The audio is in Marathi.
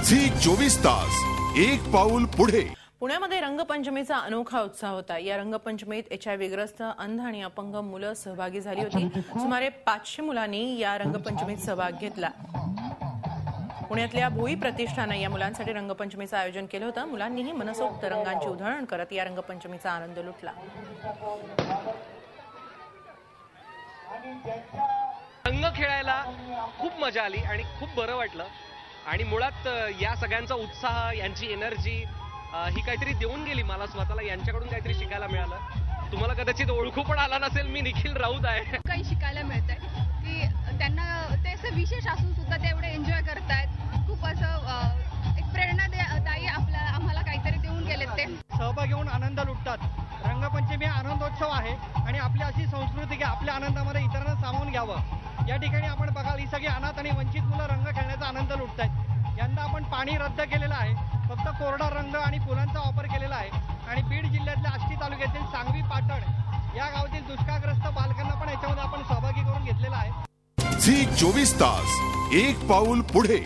झी 24 तास एक पाऊल पुढे। पुण्यामध्ये रंगपंचमीचा अनोखा उत्साह होता। या रंगपंचमीत HIV ग्रस्त, अंध आणि अपंग मुलं सहभागी झाली होती। सुमारे 500 मुलांनी या रंगपंचमीत सहभाग घेतला। पुण्यातल्या भोई प्रतिष्ठानाने या मुलांसाठी रंगपंचमीचं आयोजन केलं होतं। मुलांनीही मनसोक्त रंगांची उधळण करत या रंगपंचमीचा आनंद लुटला। रंग खेळायला खूप मजा आली आणि खूप बरं वाटलं आणि मुळात या सगळ्यांचा उत्साह, यांची एनर्जी ही काहीतरी देऊन गेली मला स्वतःला। यांच्याकडून काहीतरी शिकायला मिळालं। तुम्हाला कदाचित ओळखू पण आला नसेल, मी निखिल राऊत आहे। काही शिकायला मिळतंय की त्यांना ते असं विशेष असून सुद्धा ते एवढे एन्जॉय करतायत। खूप असं एक प्रेरणादायी आम्हाला काहीतरी देऊन गेलेत। ते सहभाग घेऊन आनंद लुटतात। रंगपंचमी हा आनंदोत्सव आहे आणि आपली अशी संस्कृती की आपल्या आनंदामध्ये इतरांना सामावून घ्यावं। या ठिकाणी आपण बघाल, ही सगळी अनाथ आणि वंचित मुलं रंग खेळण्याचा आनंद लुटतायत। यंदा आपण पाणी रद्द केलेलं आहे, फक्त कोरडा रंग आणि फुलांचा वापर केलेला आहे आणि बीड जिल्ह्यातल्या आष्टी तालुक्यातील सांगवी पाटण या गावातील दुष्काळग्रस्त बालकांना पण याच्यामध्ये आपण सहभागी करून घेतलेला आहे। झी 24 तास एक पाऊल पुढे।